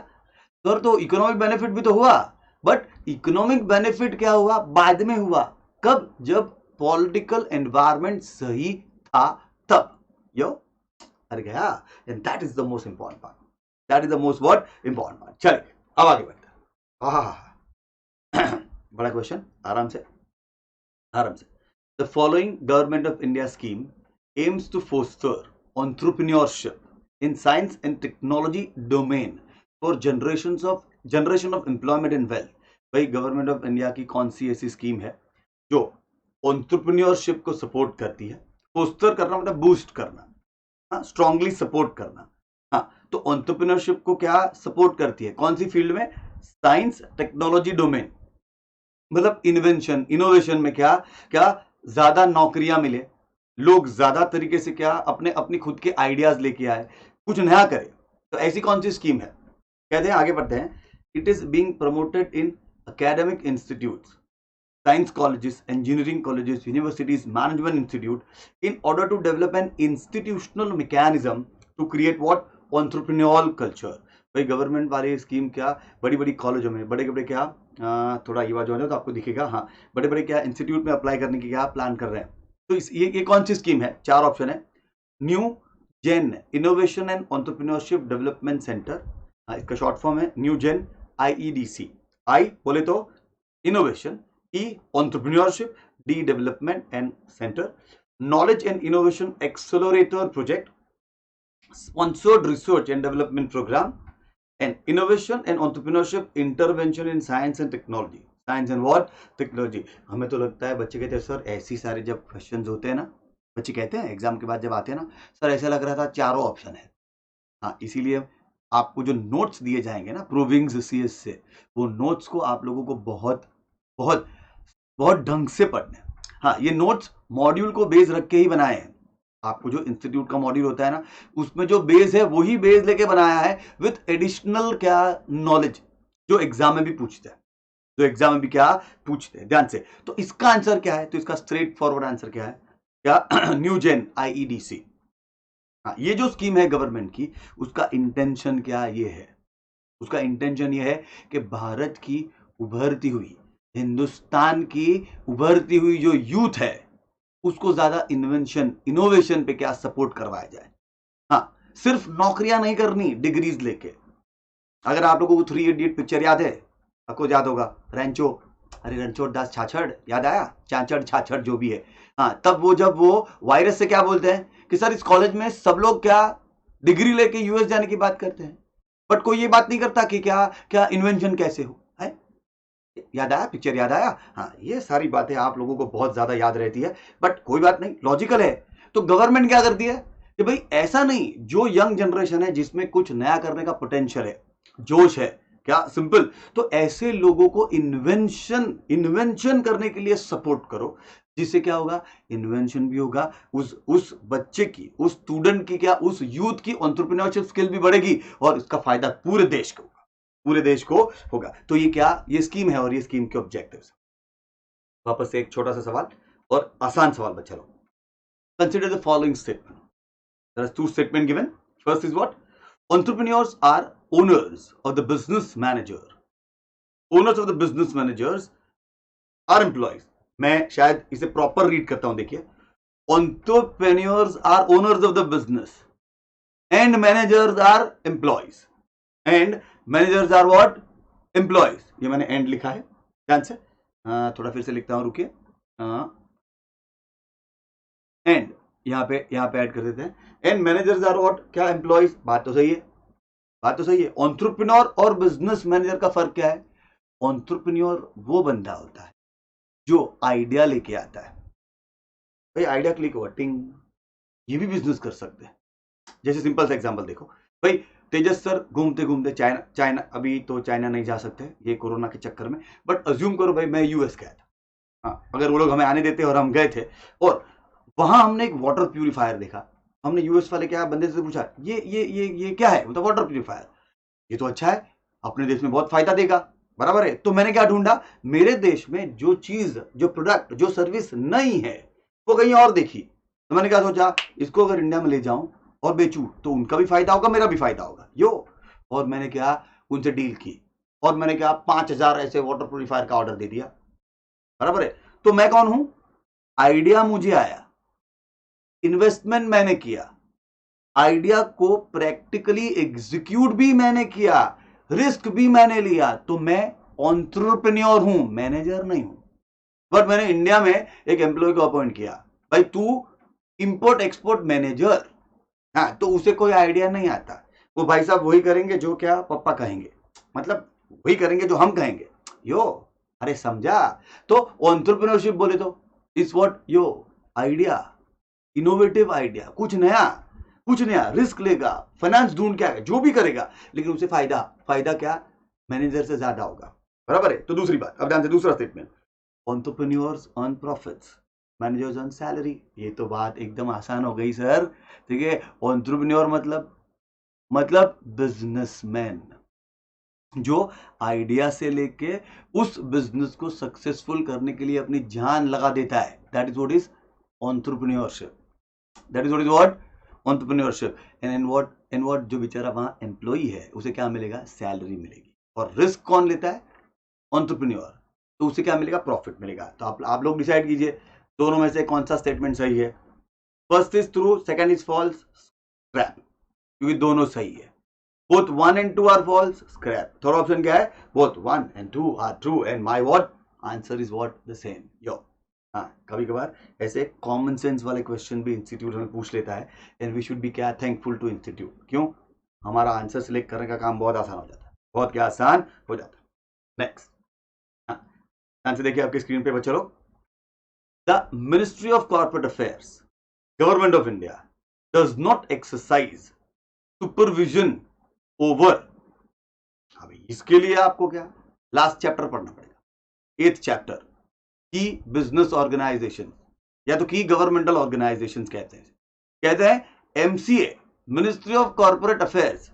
सर तो इकोनॉमिक बेनिफिट भी तो हुआ, बट इकोनॉमिक बेनिफिट क्या हुआ? बाद में हुआ। कब? जब पॉलिटिकल एनवायरमेंट सही था तब। यो अरे गया, and that is the most important part, that is the most what important part. चलिए अब आगे बढ़ते हैं। हाँ बड़ा क्वेश्चन, आराम से। The following government of India scheme aims to foster entrepreneurship in science and technology domain for generation of employment and wealth. भाई गवर्नमेंट ऑफ इंडिया की कौन सी ऐसी स्कीम है जो एंटरप्रेन्योरशिप को सपोर्ट करती है? फोस्टर करना मतलब बूस्ट करना, हाँ, स्ट्रांगली सपोर्ट करना। हाँ, तो एंटरप्रेन्योरशिप को क्या सपोर्ट करती है? कौन सी फील्ड में? साइंस टेक्नोलॉजी डोमेन, मतलब इन्वेंशन इनोवेशन में क्या क्या ज्यादा नौकरियां मिले, लोग ज्यादा तरीके से क्या अपने खुद के आइडियाज लेके आए, कुछ नया करे। तो ऐसी कौन सी स्कीम है? कहते हैं, आगे बढ़ते हैं। It is being promoted in academic institutes, science colleges, engineering colleges, universities, management institute in order to develop an institutional mechanism to create what? Entrepreneurial culture। भाई गवर्नमेंट वाली स्कीम क्या बड़ी बड़ी कॉलेजों में, बड़े बड़े क्या थोड़ा युवा जो है तो आपको दिखेगा, हाँ, बड़े बड़े क्या इंस्टीट्यूट में अप्लाई करने की क्या प्लान कर रहे हैं। तो ये कौन सी स्कीम है? 4 ऑप्शन है। New gen innovation and entrepreneurship development centre, इसका शॉर्ट फॉर्म है न्यू जेन IEDC। आई बोले तो innovation, E entrepreneurship, D development and centre. Knowledge and innovation accelerator project, sponsored research and development programme, and innovation and entrepreneurship intervention in science and technology. Science and what? Technology. हमें तो लगता है बच्चे कहते हैं सर ऐसी सारे जब क्वेश्चन होते हैं ना, बच्चे कहते हैं एग्जाम के बाद जब आते हैं ना, सर ऐसा लग रहा था चारों ऑप्शन है। हाँ, इसीलिए आपको जो नोट्स दिए जाएंगे ना प्रूविंग्स CS से, वो नोट्स को आप लोगों को बहुत बहुत बहुत ढंग से पढ़ना है। हाँ, ये नोट्स मॉड्यूल को बेस रख के ही बनाए हैं। आपको जो इंस्टीट्यूट का मॉड्यूल होता है ना, उसमें जो बेस है वही बेस लेके बनाया है, विथ एडिशनल क्या नॉलेज जो एग्जाम में भी पूछते हैं, ध्यान से। तो इसका आंसर क्या है? तो इसका स्ट्रेट फॉरवर्ड आंसर क्या है? क्या? New gen IEDC। हाँ, ये जो स्कीम है गवर्नमेंट की, उसका इंटेंशन क्या ये है? उसका इंटेंशन ये है कि भारत की उभरती हुई, हिंदुस्तान की उभरती हुई जो यूथ है उसको ज्यादा इनोवेशन पे क्या सपोर्ट करवाया जाए। हाँ, सिर्फ नौकरियां नहीं करनी डिग्रीज लेके। अगर आप लोगों को 3 इडियट पिक्चर याद है, आपको याद होगा रेंचो, अरे रणछोड़ दास छाछड़ याद आया? चाचड़ छाछड़ जो भी है। हाँ, तब वो जब वो वायरस से क्या बोलते हैं कि सर इस कॉलेज में सब लोग क्या डिग्री लेके US जाने की बात करते हैं, बट कोई ये बात नहीं करता कि क्या क्या इन्वेंशन कैसे हो है। याद आया, पिक्चर याद आया। हाँ, ये सारी बातें आप लोगों को बहुत ज्यादा याद रहती है, बट कोई बात नहीं, लॉजिकल है। तो गवर्नमेंट क्या करती है कि भाई ऐसा नहीं, जो यंग जनरेशन है जिसमें कुछ नया करने का पोटेंशियल है, जोश है, क्या सिंपल, तो ऐसे लोगों को इन्वेंशन करने के लिए सपोर्ट करो, जिससे क्या होगा, इन्वेंशन भी होगा, उस बच्चे की, उस स्टूडेंट की, क्या उस यूथ की एंटरप्रेन्योरशिप स्किल भी बढ़ेगी और इसका फायदा पूरे देश को होगा। तो ये क्या, ये स्कीम है और ये स्कीम के ऑब्जेक्टिव्स। वापस से एक छोटा सा सवाल और आसान सवाल बच्चा लोग, consider the following statement. There are two statement given. First is what, entrepreneurs are owners of the business manager, owners of the business managers are employees. मैं शायद इसे प्रॉपर रीड करता हूं, देखिए, entrepreneurs are owners of the business and managers are employees, and managers are what, employees. ये मैंने एंड लिखा है ध्यान से, थोड़ा फिर से लिखता हूं, रुकिए, एंड यहां पे ऐड कर देते हैं, एंड मैनेजर्स आर व्हाट, क्या, एम्प्लॉइज। बात तो सही है, बात तो सही है। एंटरप्रेन्योर और बिजनेस मैनेजर का फर्क क्या है, एंटरप्रेन्योर वो बंदा होता है जो आइडिया लेके आता है, भाई आइडिया क्लिक हुआ, टिंग, ये भी बिजनेस कर सकते हैं। जैसे सिंपल सा एग्जांपल देखो, भाई तेजस सर घूमते घूमते चाइना, अभी तो चाइना नहीं जा सकते ये कोरोना के चक्कर में, बट अज्यूम करो भाई मैं यूएस गया था, हाँ, अगर वो लोग हमें आने देते और हम गए थे, और वहां हमने एक वाटर प्यूरिफायर देखा, हमने यूएस वाले क्या बंदे से पूछा, ये क्या है, मतलब वाटर प्यूरिफायर, ये तो अच्छा है, अपने देश में बहुत फायदा देगा, बराबर है। तो मैंने क्या ढूंढा, मेरे देश में जो चीज, जो प्रोडक्ट, जो सर्विस नहीं है वो कहीं और देखी, तो मैंने क्या सोचा, इसको अगर इंडिया में ले जाऊं और बेचूं तो उनका भी फायदा होगा, मेरा भी फायदा होगा, यो। और मैंने क्या, उनसे डील की और मैंने क्या 5000 ऐसे वाटर प्यूरिफायर का ऑर्डर दे दिया, बराबर है। तो मैं कौन हूं, आइडिया मुझे आया, इन्वेस्टमेंट मैंने किया, आइडिया को प्रैक्टिकली एग्जीक्यूट भी मैंने किया, रिस्क भी मैंने लिया, तो मैं एंटरप्रेन्योर हूं, मैनेजर नहीं हूं। बट मैंने इंडिया में एक एम्प्लॉय को अपॉइंट किया, भाई तू इंपोर्ट एक्सपोर्ट मैनेजर, हाँ, तो उसे कोई आइडिया नहीं आता, वो भाई साहब वही करेंगे जो क्या पापा कहेंगे, मतलब वही करेंगे जो हम कहेंगे, यो, अरे समझा। तो एंटरप्रेन्योरशिप बोले तो is what, yo, idea, innovative idea, कुछ नया रिस्क लेगा, फाइनेंस ढूंढ के आएगा, जो भी करेगा, लेकिन उसे फायदा क्या, मैनेजर से ज्यादा होगा, बराबर है। तो दूसरी बात, अब ध्यान से दूसरा statement, entrepreneurs earn profits, managers earn salary. ये तो बात एकदम आसान हो गई सर, ठीक है। एंटरप्रेन्योर मतलब बिजनेसमैन, जो आइडिया से लेके उस बिजनेस को सक्सेसफुल करने के लिए अपनी जान लगा देता है, that is what is entrepreneurship, that is what is what entrepreneurship. And what जो बेचारा वहां एम्प्लॉई है उसे क्या मिलेगा, सैलरी मिलेगी, और रिस्क कौन लेता है, एंटरप्रेन्योर, तो उसे क्या मिलेगा, प्रॉफिट मिलेगा। तो आप लोग डिसाइड कीजिए दोनों में से कौन सा स्टेटमेंट सही है। First is true, second is false, scrap, क्योंकि दोनों सही है। Both 1 and 2 are false, scrap. Third option क्या है, both 1 and 2 are true and my what answer is what, the same, yo. हाँ, कभी कभार ऐसे कॉमन सेंस वाले क्वेश्चन भी इंस्टीट्यूट हमें पूछ लेता है, एंड वी शुड बी क्या, थैंकफुल टू इंस्टीट्यूट। क्यों, हमारा आंसर सिलेक्ट करने का काम बहुत आसान हो जाता है, बहुत क्या आसान हो जाता है। नेक्स्ट, ध्यान से देखिए आपकी स्क्रीन पे बच्चे लोग, the ministry of corporate affairs, government of India does not exercise supervision over, अभी इसके लिए आपको क्या लास्ट चैप्टर पढ़ना पड़ेगा, 8th चैप्टर, की बिजनेस ऑर्गेनाइजेशन या तो की गवर्नमेंटल ऑर्गेनाइजेशन कहते हैं MCA, ministry of corporate affairs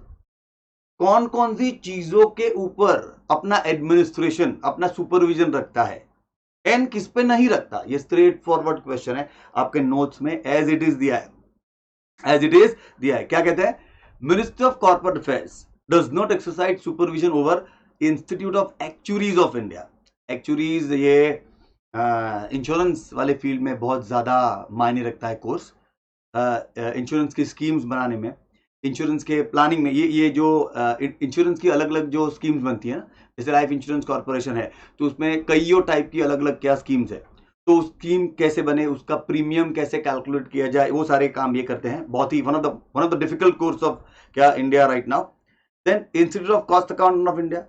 कौन कौन सी चीजों के ऊपर अपना एडमिनिस्ट्रेशन, अपना सुपरविजन रखता है, एंड किस पे नहीं रखता। ये स्ट्रेट फॉरवर्ड क्वेश्चन है, आपके नोट्स में एज इट इज दिया है, क्या कहते हैं, ministry of corporate affairs does not exercise supervision over institute of actuaries of India. Actuaries ये इंश्योरेंस वाले फील्ड में बहुत ज्यादा मायने रखता है कोर्स, इंश्योरेंस की स्कीम्स बनाने में, इंश्योरेंस के प्लानिंग में, ये जो इंश्योरेंस की अलग अलग जो स्कीम्स बनती है ना, जैसे लाइफ इंश्योरेंस कॉर्पोरेशन है, तो उसमें कईयों टाइप की अलग अलग क्या स्कीम्स है, तो स्कीम कैसे बने, उसका प्रीमियम कैसे कैलकुलेट किया जाए, वो सारे काम ये करते हैं। बहुत ही one of the difficult course of क्या India right now. Then institute of cost accountant of India,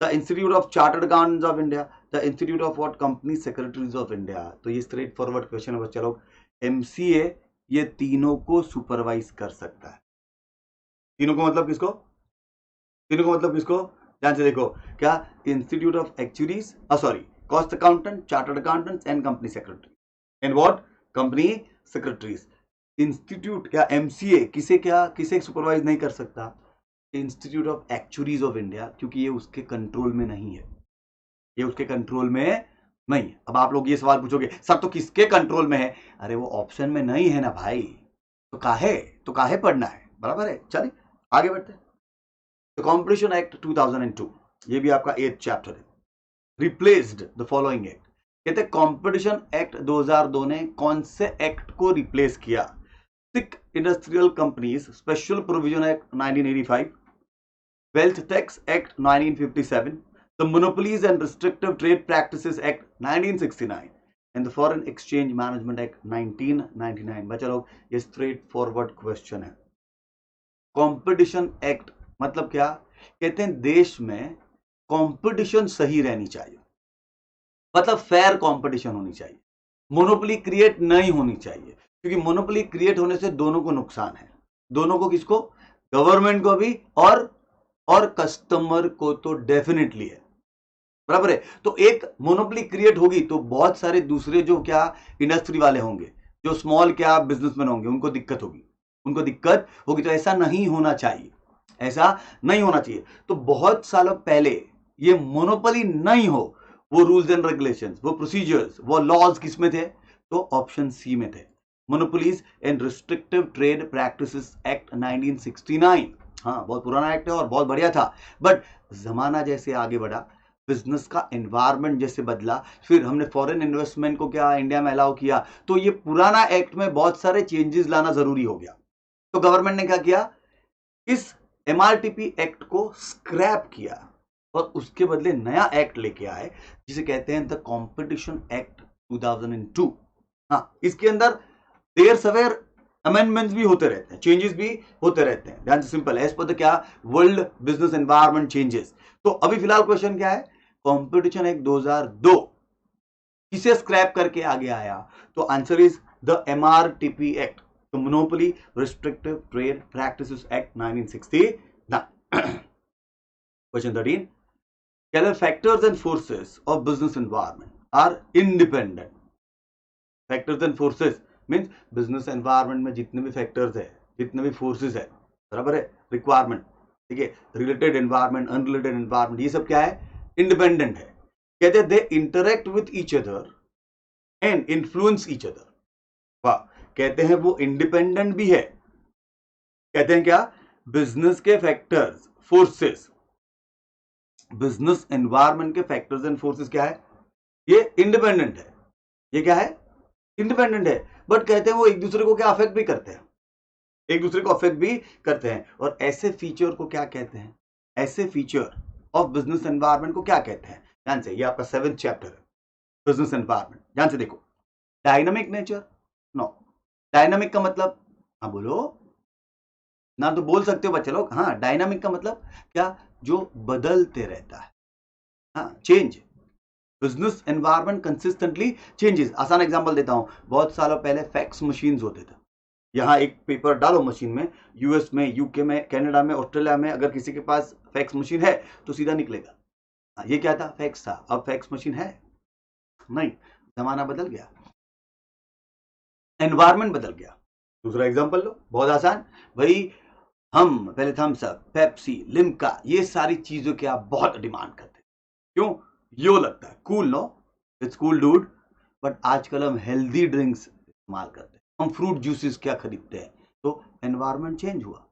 the institute of chartered accountants of India, the institute of what company secretaries of India. तो ये स्ट्रेट फॉरवर्ड क्वेश्चन है बच्चा लोग। एमसीए ये तीनों को सुपरवाइज कर सकता है। तीनों को मतलब किसको? तीनों को मतलब किसको? ध्यान से देखो, क्या institute of actuaries, sorry, cost accountant, chartered accountants and company secretary and what company secretaries. Institute क्या एमसीए किसे सुपरवाइज नहीं कर सकता? Institute of actuaries of India, क्योंकि ये उसके कंट्रोल में नहीं है, ये उसके कंट्रोल में नहीं है। अब आप लोग ये सवाल पूछोगे सर तो किसके कंट्रोल में है? अरे वो ऑप्शन में नहीं है ना भाई, तो काहे पढ़ना है, बराबर है। चलिए आगे बढ़ते हैं। तो कॉम्पिटिशन एक्ट 2002, ये भी आपका 8th चैप्टर है। रिप्लेस्ड द फॉलोइंग एक्ट, कहते हैं कॉम्पिटिशन एक्ट 2002 ने कौन से एक्ट को रिप्लेस किया? Thick industrial companies special provision act 1985, wealth tax act 1957, the monopolies and restrictive trade practices act 1969 and the foreign exchange management act 1999। बच्चा लोग ये स्ट्रेट फॉरवर्ड क्वेश्चन है। कॉम्पिटिशन एक्ट मतलब क्या? कहते हैं देश में कंपटीशन सही रहनी चाहिए, मतलब फेयर कंपटीशन होनी चाहिए, मोनोपोली क्रिएट नहीं होनी चाहिए, क्योंकि मोनोपोली क्रिएट होने से दोनों को नुकसान है। दोनों को किसको? गवर्नमेंट को भी और कस्टमर को तो डेफिनेटली है, बराबर है। तो एक मोनोपोली क्रिएट होगी तो बहुत सारे दूसरे जो क्या इंडस्ट्री वाले होंगे, जो स्मॉल क्या बिजनेसमैन होंगे, उनको दिक्कत होगी। तो ऐसा नहीं होना चाहिए, ऐसा नहीं होना चाहिए। तो बहुत सालों पहले ये मोनोपोली नहीं हो, वो रूल्स एंड रेगुलेशंस, वो प्रोसीजर्स, वो लॉज किस में थे? तो ऑप्शन सी में थे, monopolies and restrictive trade practices act 1969। हाँ, बहुत पुराना एक्ट है और बहुत बढ़िया था, बट जमाना जैसे आगे बढ़ा, बिजनेस का एनवायरनमेंट जैसे बदला, फिर हमने फॉरेन इन्वेस्टमेंट को क्या इंडिया में अलाउ किया, तो ये पुराना एक्ट में बहुत सारे चेंजेस लाना जरूरी हो गया। तो गवर्नमेंट ने क्या किया? इस एमआरटीपी एक्ट को स्क्रैप किया और उसके बदले नया एक्ट लेके आए जिसे कहते हैं द कॉम्पिटिशन एक्ट 2002। हाँ, इसके अंदर देयर सवेयर अमेंडमेंट्स भी होते रहते हैं, चेंजेस भी होते रहते हैं। ध्यान से, सिंपल एज पर द क्या वर्ल्ड बिजनेस एनवायरनमेंट चेंजेस। तो अभी फिलहाल क्वेश्चन क्या है? कॉम्पिटिशन एक्ट 2002 किसे स्क्रैप करके आगे आया? तो answer is the MRTP act, तो monopoly restrictive trade practices act 1969। Question 13, क्या factors and forces of business environment are independent? Factors and forces means business environment में जितने भी फैक्टर्स है, जितने भी फोर्सेस है, बराबर है, रिक्वायरमेंट, ठीक है, रिलेटेड एनवायरनमेंट, अनरिलेटेड एनवायरनमेंट, ये सब क्या है? इंडिपेंडेंट है। कहते हैं they interact with each other and influence each other. वाह, कहते हैं वो इंडिपेंडेंट भी है। कहते हैं क्या? बिजनेस के फैक्टर्स, फोर्सेस, बिजनेस एनवायरनमेंट के फैक्टर्स एंड फोर्सेस क्या है? ये इंडिपेंडेंट है। ये क्या है? इंडिपेंडेंट है, बट कहते हैं वो एक दूसरे को क्या अफेक्ट भी करते हैं, एक दूसरे को अफेक्ट भी करते हैं। और ऐसे फीचर को क्या कहते हैं? ऐसे फीचर ऑफ बिजनेस एनवायरनमेंट को क्या कहते हैं? ध्यान से, ये आपका 7th चैप्टर है, बिजनेस एनवायरनमेंट। ध्यान से देखो, डायनामिक नेचर, नो, डायनामिक का मतलब, हाँ बोलो ना, तो बोल सकते हो बच्चे लोग। हाँ, डायनामिक का मतलब क्या? जो बदलते रहता है, हाँ, change. Business environment consistently changes. आसान एग्जांपल देता हूं, बहुत सालों पहले फैक्स मशीन्स होते थे। यहां एक पेपर डालो मशीन में, यूएस में, यूके में, कनाडा में, ऑस्ट्रेलिया में, अगर किसी के पास फैक्स मशीन है तो सीधा निकलेगा। ये क्या था? फैक्स था। अब फैक्स मशीन है नहीं, जमाना बदल गया, एनवायरनमेंट बदल गया। दूसरा एग्जांपल लो, बहुत आसान भाई, हम पहले थम्स अप, पेप्सी, लिम्का, ये सारी चीजों की आप बहुत डिमांड करते हैं। क्यों? यो लगता है cool, no, it's cool dude. But आजकल हम हेल्दी ड्रिंक्स इस्तेमाल करते हैं, हम फ्रूट जूसेस क्या खरीदते हैं, तो एनवायरनमेंट चेंज हुआ,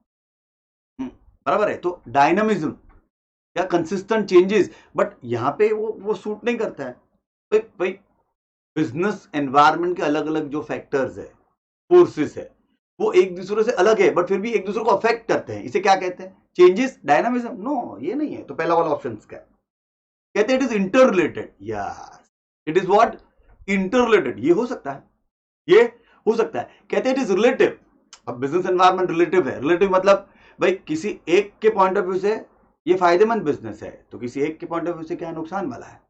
बराबर है। तो डायनामिज्म या कंसिस्टेंट चेंजेस, बट यहां पे वो सूट नहीं करता है। तो भाई बिजनेस एनवायरनमेंट के अलग अलग जो फैक्टर्स है, फोर्सेस है, वो एक दूसरे से अलग है, बट फिर भी एक दूसरे को अफेक्ट करते हैं। इसे क्या कहते हैं? Changes, dynamism? नो, ये नहीं है। तो पहला वाला ऑप्शन क्या है? कहते हैं it is interrelated. Yes, it is what? Interrelated. ये हो सकता है, ये हो सकता है। कहते हैं इट इज रिलेटिव। अब बिजनेस एनवायरनमेंट रिलेटिव है। रिलेटिव मतलब भाई किसी एक के पॉइंट ऑफ व्यू से ये फायदेमंद बिजनेस है, तो किसी एक के पॉइंट ऑफ व्यू से क्या नुकसान वाला है।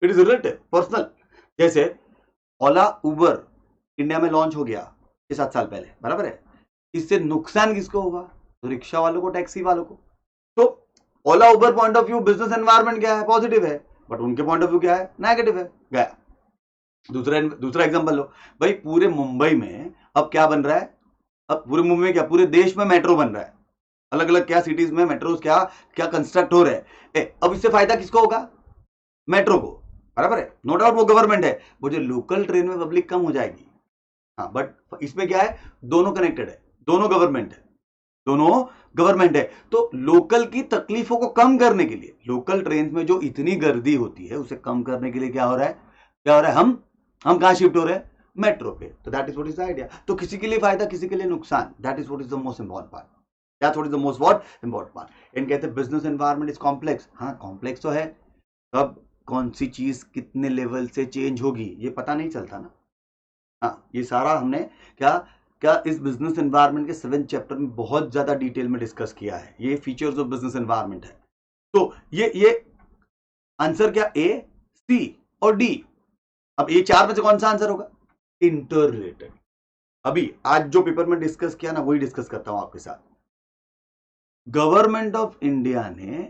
It is relative, personal. जैसे ओला उबर इंडिया में लॉन्च हो गया 6-7 साल पहले, बराबर है, इससे नुकसान किसको होगा? तो रिक्शा वालों को, टैक्सी वालों को। तो Ola Uber point of view business environment क्या है? पॉजिटिव है, बट उनके पॉइंट ऑफ व्यू क्या है? नेगेटिव है। गया। दूसरा एग्जांपल लो भाई, पूरे मुंबई में अब क्या बन रहा है? अब पूरे मुंबई में क्या, पूरे देश में मेट्रो बन रहा है, अलग अलग क्या सिटीज में मेट्रोज क्या क्या कंस्ट्रक्ट हो रहे हैं। अब इससे फायदा किसको होगा? मेट्रो को, बराबर है, नो डाउट वो गवर्नमेंट है, वो जो लोकल ट्रेन में पब्लिक कम हो जाएगी। हाँ, बट इसमें क्या है, दोनों कनेक्टेड है, दोनों गवर्नमेंट है, दोनों गवर्नमेंट है। तो लोकल की तकलीफों को कम करने के लिए, लोकल ट्रेन में जो इतनी गर्दी होती है उसे कम करने के लिए क्या हो रहा है, क्या हो रहा है, हम कहां शिफ्ट हो रहे हैं? मेट्रो पे। तो that is what is the idea. तो किसी के लिए फायदा, किसी के लिए नुकसान, that is what is the most important part, that's what is the most what important part. इन कहते हैं बिजनेस एनवायरनमेंट इज कॉम्प्लेक्स। हाँ, कॉम्प्लेक्स तो है, कब कौन सी चीज कितने लेवल से चेंज होगी ये पता नहीं चलता ना। हाँ, ये सारा हमने क्या क्या इस बिजनेस एनवायरनमेंट के 7th चैप्टर में बहुत ज्यादा डिटेल में डिस्कस किया है। ये फीचर्स ऑफ बिजनेस एनवायरनमेंट है। तो ये आंसर क्या, ए, सी और डी। अब ये 4 में से कौन सा आंसर होगा? Inter related. अभी आज जो पेपर में डिस्कस किया ना, वही डिस्कस करता हूं आपके साथ। गवर्नमेंट ऑफ इंडिया ने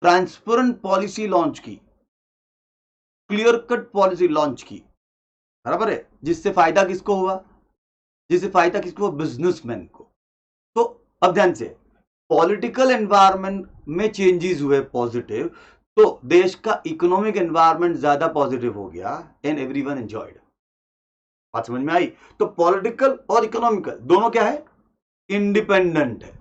ट्रांसपेरेंट पॉलिसी लॉन्च की, क्लियर कट पॉलिसी लॉन्च की, बराबर है, जिससे फायदा किसको हुआ? जिससे फायदा किसको? बिजनेसमैन को। तो अब ध्यान से, पॉलिटिकल एनवायरनमेंट में चेंजेस हुए पॉजिटिव, तो देश का इकोनॉमिक एनवायरनमेंट ज्यादा पॉजिटिव हो गया एंड एवरीवन एंजॉयड। बात समझ में आई? तो पॉलिटिकल और इकोनॉमिकल दोनों क्या है? इंडिपेंडेंट है,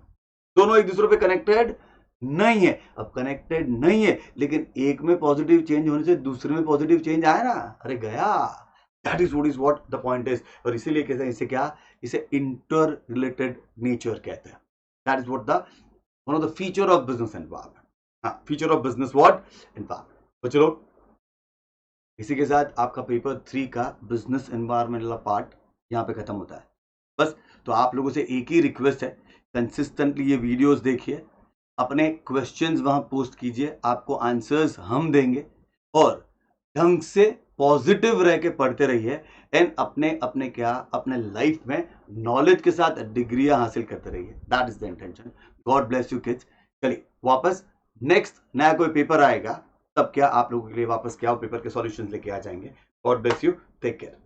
दोनों एक दूसरे पे कनेक्टेड नहीं है। अब कनेक्टेड नहीं है, लेकिन एक में पॉजिटिव चेंज होने से दूसरे में पॉजिटिव चेंज आया ना, अरे गया। That is what the point is. और इसीलिए कहते हैं इसे क्या, इसे इंटर रिलेटेड नेचर कहते हैं। That is what the one of the feature of business environment. हाँ, feature of business what environment. तो चलो, इसी के साथ आपका पेपर 3 का बिजनेस एनवायरनमेंट वाला पार्ट यहाँ पे खत्म होता है बस। तो आप लोगों से एक ही रिक्वेस्ट है, कंसिस्टेंटली ये वीडियोस देखिए, अपने क्वेश्चंस वहां पोस्ट कीजिए, आपको आंसर्स हम देंगे, और ढंग से पॉजिटिव रह के पढ़ते रहिए एंड अपने क्या, अपने लाइफ में नॉलेज के साथ डिग्रियां हासिल करते रहिए। That is the intention. God bless you kids. चलिए वापस नेक्स्ट नया कोई पेपर आएगा, तब क्या आप लोगों के लिए वापस क्या पेपर के सॉल्यूशंस लेके आ जाएंगे। God bless you, take care.